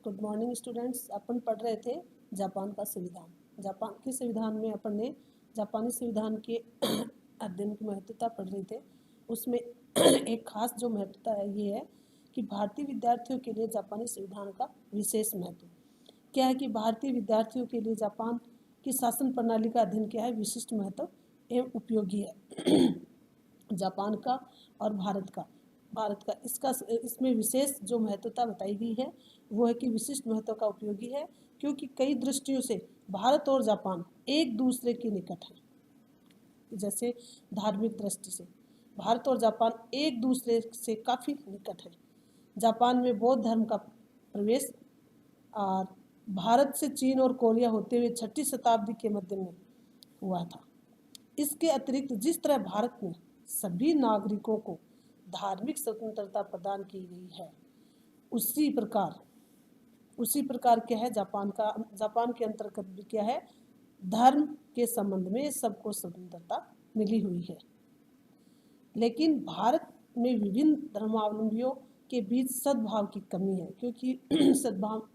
Good morning students. अपन पढ़ रहे थे जापान का संविधान। जापान के संविधान में अपन ने जापानी संविधान के अध्ययन की महत्वता पढ़ रहे थे। उसमें एक खास जो महत्वता है ये है कि भारतीय विद्यार्थियों के लिए जापानी संविधान का विशेष महत्व क्या है कि भारतीय विद्यार्थियों के लिए जापान की शासन प्रणाली का अध्ययन क्या है विशिष्ट महत्व एवं उपयोगी है। जापान का और भारत का इसमें विशेष जो महत्वता बताई गई है वो है कि विशिष्ट महत्व का उपयोगी है क्योंकि कई दृष्टियों से भारत और जापान एक दूसरे के निकट हैं। जैसे धार्मिक दृष्टि से भारत और जापान एक दूसरे से काफ़ी निकट है। जापान में बौद्ध धर्म का प्रवेश और भारत से चीन और कोरिया होते हुए 6वीं शताब्दी के मध्य में हुआ था। इसके अतिरिक्त जिस तरह भारत में सभी नागरिकों को धार्मिक स्वतंत्रता प्रदान की गई है उसी प्रकार क्या है जापान के अंतर्गत भी क्या है धर्म के संबंध में सबको स्वतंत्रता मिली हुई है। लेकिन भारत में विभिन्न धर्मावलंबियों के बीच सद्भाव की कमी है क्योंकि सद्भाव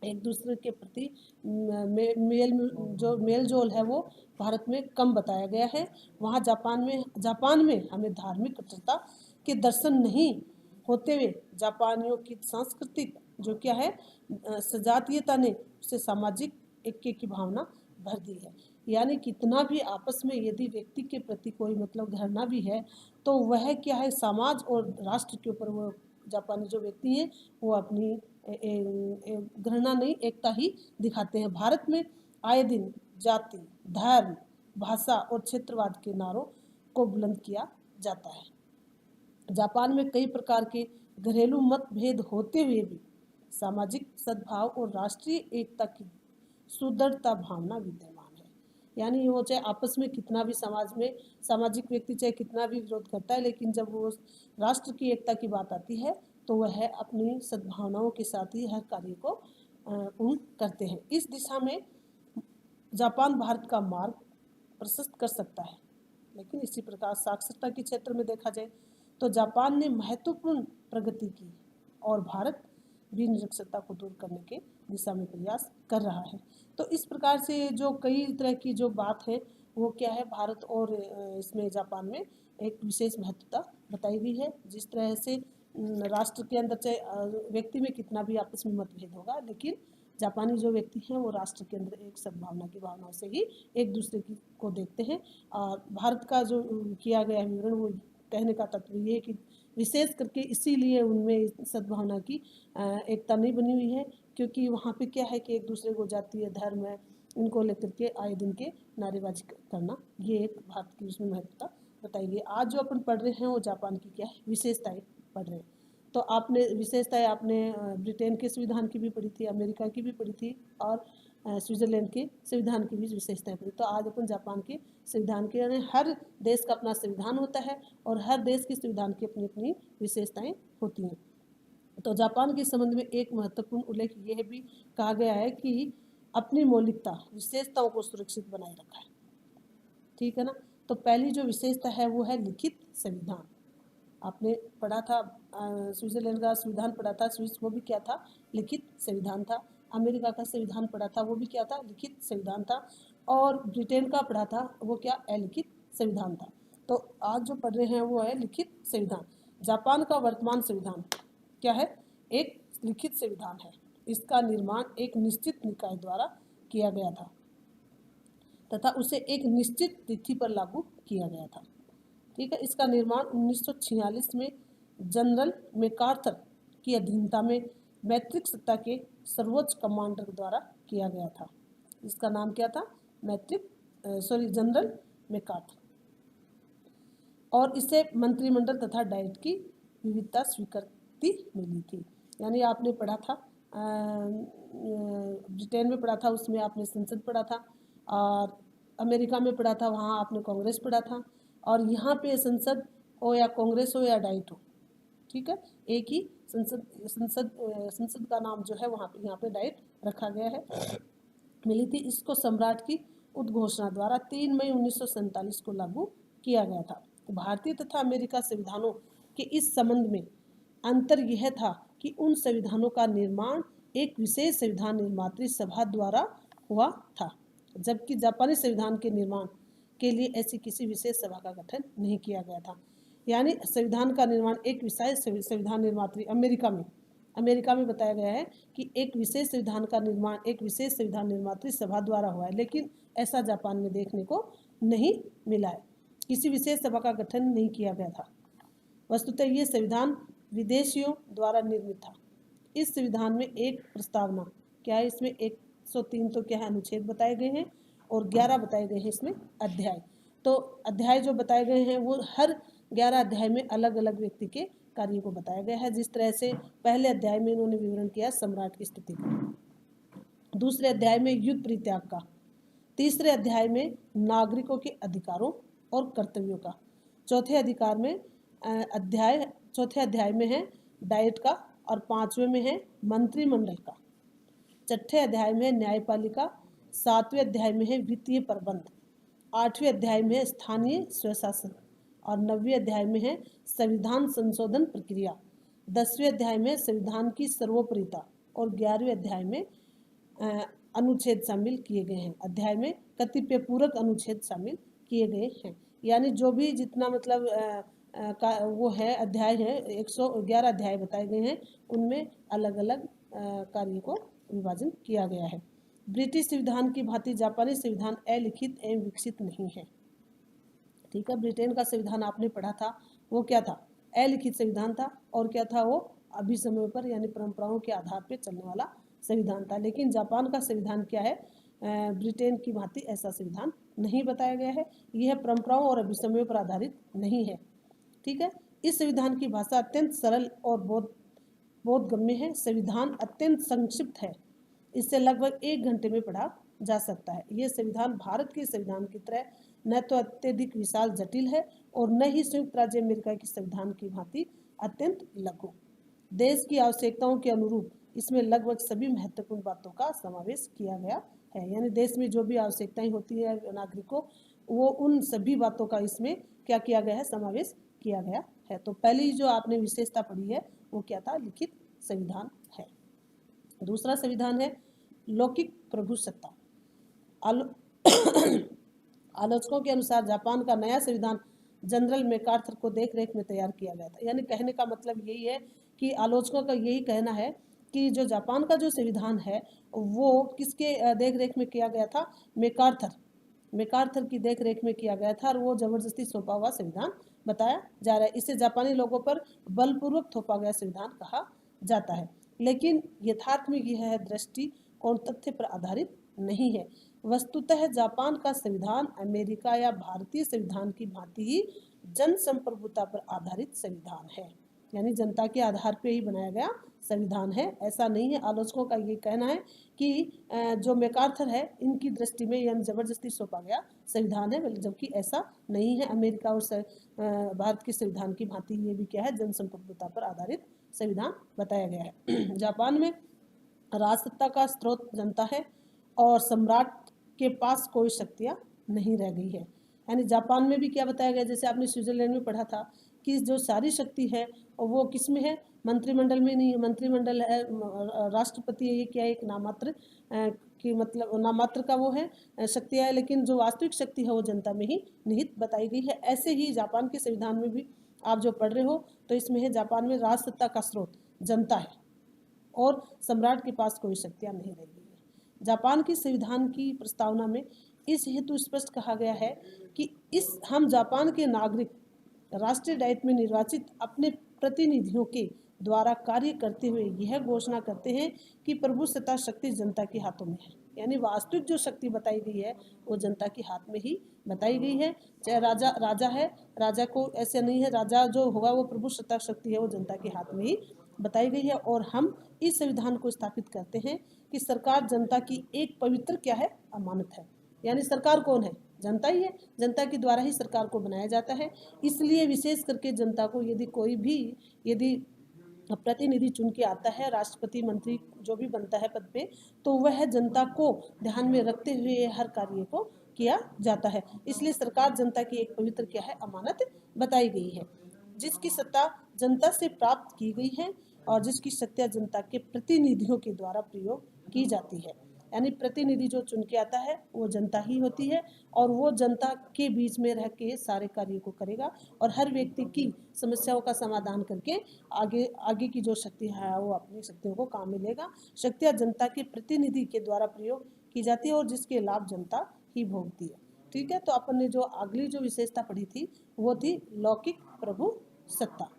एक दूसरे के प्रति मेल जोल है वो भारत में कम बताया गया है। वहाँ जापान में हमें धार्मिक कट्टरता के दर्शन नहीं होते हुए जापानियों की सांस्कृतिक जो क्या है सजातीयता ने उसे सामाजिक ऐक्य की भावना भर दी है। यानी कितना भी आपस में यदि व्यक्ति के प्रति कोई मतलब घृणा भी है तो वह क्या है समाज और राष्ट्र के ऊपर वो जापानी जो व्यक्ति हैं वो अपनी घृणा नहीं एकता ही दिखाते हैं। भारत में आए दिन जाति धर्म भाषा और क्षेत्रवाद के नारों को बुलंद किया जाता है। जापान में कई प्रकार के घरेलू मतभेद होते हुए भी सामाजिक सद्भाव और राष्ट्रीय एकता की सुदृढ़ता भावना विद्यमान है। यानी वो चाहे आपस में कितना भी समाज में सामाजिक व्यक्ति चाहे कितना भी विरोध करता है लेकिन जब वो राष्ट्र की एकता की बात आती है तो वह अपनी सद्भावनाओं के साथ ही हर कार्य को पूर्ण करते हैं। इस दिशा में जापान भारत का मार्ग प्रशस्त कर सकता है। लेकिन इसी प्रकार साक्षरता के क्षेत्र में देखा जाए तो जापान ने महत्वपूर्ण प्रगति की और भारत भी निरक्षरता को दूर करने के दिशा में प्रयास कर रहा है। तो इस प्रकार से जो कई तरह की जो बात है वो क्या है भारत और इसमें जापान में एक विशेष महत्वता बताई गई है। जिस तरह से राष्ट्र के अंदर चाहे व्यक्ति में कितना भी आपस में मतभेद होगा लेकिन जापानी जो व्यक्ति हैं वो राष्ट्र के अंदर एक सद्भावना की भावना से ही एक दूसरे को देखते हैं। और भारत का जो किया गया विवरण वो कहने का तत्व ये है कि विशेष करके इसीलिए उनमें सद्भावना की एकता नहीं बनी हुई है क्योंकि वहाँ पे क्या है कि एक दूसरे को जातीय धर्म है इनको लेकर के आए दिन के नारेबाजी करना ये एक भारत की उसमें महत्वता बताई गई। आज जो अपन पढ़ रहे हैं वो जापान की क्या है विशेषताएं पढ़ रहे हैं। तो आपने विशेषताएं आपने ब्रिटेन के संविधान की भी पढ़ी थी अमेरिका की भी पढ़ी थी और स्विट्जरलैंड के संविधान की भी विशेषताएं पढ़ी। तो आज अपन जापान के संविधान के यानी हर देश का अपना संविधान होता है और हर देश के संविधान की अपनी अपनी विशेषताएं होती हैं। तो जापान के संबंध में एक महत्वपूर्ण उल्लेख यह भी कहा गया है कि अपनी मौलिकता विशेषताओं को सुरक्षित बनाए रखा है। ठीक है ना। तो पहली जो विशेषता है वो है लिखित संविधान। आपने पढ़ा था स्विट्जरलैंड का संविधान पढ़ा था स्विस वो भी क्या था लिखित संविधान था। अमेरिका का संविधान पढ़ा था वो भी क्या था लिखित संविधान था। और ब्रिटेन का पढ़ा था वो क्या अलिखित संविधान था। तो आज जो पढ़ रहे हैं वो है लिखित संविधान। जापान का वर्तमान संविधान क्या है एक लिखित संविधान है। इसका निर्माण एक निश्चित निकाय द्वारा किया गया था तथा उसे एक निश्चित तिथि पर लागू किया गया था। ठीक है। इसका निर्माण 1946 में जनरल मैकार्थर की अधीनता में मैत्रिक सत्ता के सर्वोच्च कमांडर द्वारा किया गया था। इसका नाम क्या था जनरल मैकार्थर। और इसे मंत्रिमंडल तथा डाइट की विविधता स्वीकृति मिली थी। यानी आपने पढ़ा था ब्रिटेन में पढ़ा था उसमें आपने संसद पढ़ा था और अमेरिका में पढ़ा था वहाँ आपने कांग्रेस पढ़ा था और यहाँ पे संसद हो या कांग्रेस हो या डाइट हो ठीक है एक ही संसद का नाम जो है वहाँ पे यहाँ पे डाइट रखा गया है मिली थी। इसको सम्राट की उद्घोषणा द्वारा 3 मई 1947 को लागू किया गया था। तो भारतीय तथा अमेरिका संविधानों के इस संबंध में अंतर यह था कि उन संविधानों का निर्माण एक विशेष संविधान निर्मात्री सभा द्वारा हुआ था, जबकि जापानी संविधान के निर्माण के लिए ऐसी किसी विशेष सभा का गठन नहीं किया गया था। यानी संविधान का निर्माण एक विशेष संविधान निर्मात्री अमेरिका में बताया गया है कि एक विशेष संविधान का निर्माण एक विशेष संविधान निर्मात्री सभा द्वारा हुआ है, लेकिन ऐसा जापान में देखने को नहीं मिला है। किसी विशेष सभा का गठन नहीं किया गया था। वस्तुतः ये संविधान विदेशियों द्वारा निर्मित था। इस संविधान में एक प्रस्तावना क्या है, इसमें 103 तो क्या है अनुच्छेद बताए गए हैं और 11 बताए गए हैं इसमें अध्याय। तो अध्याय जो बताए गए हैं वो हर 11 अध्याय में अलग अलग व्यक्ति के कार्यों को बताया गया है। जिस तरह से पहले अध्याय में इन्होंने विवरण किया सम्राट की स्थिति का, दूसरे अध्याय में युद्ध परित्याग का, तीसरे अध्याय में नागरिकों के अधिकारों और कर्तव्यों का, चौथे अध्याय में है डाइट का और 5वें में है मंत्रिमंडल का, छठे अध्याय में न्यायपालिका, 7वें अध्याय में है वित्तीय प्रबंध, 8वें अध्याय में है स्थानीय स्वशासन और 9वें अध्याय में है संविधान संशोधन प्रक्रिया, 10वें अध्याय में संविधान की सर्वोपरिता और 11वें अध्याय में अनुच्छेद शामिल किए गए हैं। अध्याय में कतिपय पूरक अनुच्छेद शामिल किए गए हैं। यानी जो भी जितना मतलब वो है अध्याय है 111 अध्याय बताए गए हैं, उनमें अलग अलग कार्यों को विभाजन किया गया है। ब्रिटिश संविधान की भांति जापानी संविधान अलिखित एवं विकसित नहीं है। ठीक है, ब्रिटेन का संविधान आपने पढ़ा था, वो क्या था, अलिखित संविधान था और क्या था, वो अभिसमय पर यानी परंपराओं के आधार पर चलने वाला संविधान था। लेकिन जापान का संविधान क्या है, ब्रिटेन की भांति ऐसा संविधान नहीं बताया गया है। यह परंपराओं और अभिसमयों पर आधारित नहीं है। ठीक है, इस संविधान की भाषा अत्यंत सरल और बोधगम्य है। संविधान अत्यंत संक्षिप्त है, इससे लगभग 1 घंटे में पढ़ा जा सकता है। यह संविधान भारत के संविधान की तरह न तो अत्यधिक विशाल जटिल है और न ही संयुक्त राज्य अमेरिका के संविधान की भांति अत्यंत लघु। देश की आवश्यकताओं के अनुरूप इसमें लगभग सभी महत्वपूर्ण बातों का समावेश किया गया है। यानी देश में जो भी आवश्यकताएं होती है नागरिकों, वो उन सभी बातों का इसमें क्या किया गया है, समावेश किया गया है। तो पहली जो आपने विशेषता पढ़ी है वो क्या था, लिखित संविधान है। दूसरा संविधान है लौकिक प्रभुसत्ता। आलोचकों के अनुसार जापान का नया संविधान जनरल मैकार्थर को देखरेख में तैयार किया गया था। यानी कहने का मतलब यही है कि आलोचकों का यही कहना है कि जो जापान का जो संविधान है वो किसके देखरेख में किया गया था, मैकार्थर की देखरेख में किया गया था और वो जबरदस्ती सौंपा हुआ संविधान बताया जा रहा है। इसे जापानी लोगों पर बलपूर्वक थोपा गया संविधान कहा जाता है। लेकिन यथार्थ में यह दृष्टि और तथ्य पर आधारित नहीं है। वस्तुतः जापान का संविधान अमेरिका या भारतीय संविधान की भांति ही जनसंप्रभुता पर आधारित संविधान है। यानी जनता के आधार पर ही बनाया गया संविधान है, ऐसा नहीं है। आलोचकों का ये कहना है कि जो मैकार्थर है इनकी दृष्टि में यानी जबरदस्ती सौंपा गया संविधान है, जबकि ऐसा नहीं है। अमेरिका और भारत के संविधान की भांति ये भी क्या है, जनसंप्रभुता पर आधारित संविधान बताया गया है। जापान में राजसत्ता का स्रोत जनता है और सम्राट के पास कोई शक्तियाँ नहीं रह गई है। यानी जापान में भी क्या बताया गया, जैसे आपने स्विट्जरलैंड में पढ़ा था कि जो सारी शक्ति है वो किस में है, मंत्रिमंडल में नहीं है। मंत्रिमंडल है, राष्ट्रपति है, ये क्या है, एक नामात्र कि मतलब नामात्र का वो है शक्तियाँ है, लेकिन जो वास्तविक शक्ति है वो जनता में ही निहित बताई गई है। ऐसे ही जापान के संविधान में भी आप जो पढ़ रहे हो तो इसमें है जापान में राजसत्ता का स्रोत जनता है और सम्राट के पास कोई शक्तियाँ नहीं रह गई है। जापान की संविधान की प्रस्तावना में इस हेतु स्पष्ट कहा गया है कि हम जापान के नागरिक राष्ट्रीय दायित्व में निर्वाचित अपने प्रतिनिधियों के द्वारा कार्य करते हुए यह घोषणा करते हैं कि प्रभुसत्ता शक्ति जनता के हाथों में है। यानी वास्तविक जो शक्ति बताई गई है वो जनता के हाथ में ही बताई गई है। चाहे राजा है, राजा को ऐसे नहीं है, राजा जो होगा वो प्रभुसत्ता शक्ति है वो जनता के हाथ में ही बताई गई है। और हम इस संविधान को स्थापित करते हैं कि सरकार जनता की एक पवित्र क्या है, अमानत है। यानी सरकार कौन है, जनता ही है, जनता के द्वारा ही सरकार को बनाया जाता है। इसलिए विशेष करके जनता को यदि प्रतिनिधि चुन के आता है, राष्ट्रपति मंत्री जो भी बनता है पद पे, तो वह जनता को ध्यान में रखते हुए हर कार्य को किया जाता है। इसलिए सरकार जनता की एक पवित्र क्या है, अमानत बताई गई है, जिसकी सत्ता जनता से प्राप्त की गई है। और जिसकी सत्ता जनता के प्रतिनिधियों के द्वारा प्रयोग की जाती है। यानी प्रतिनिधि जो चुन के आता है वो जनता ही होती है और वो जनता के बीच में रह के सारे कार्यों को करेगा और हर व्यक्ति की समस्याओं का समाधान करके आगे आगे की जो शक्ति है वो अपनी शक्तियों को काम में लेगा। शक्तियाँ जनता के प्रतिनिधि के द्वारा प्रयोग की जाती है और जिसके लाभ जनता ही भोगती है। ठीक है, तो अपन ने जो अगली जो विशेषता पढ़ी थी वो थी लौकिक प्रभु सत्ता।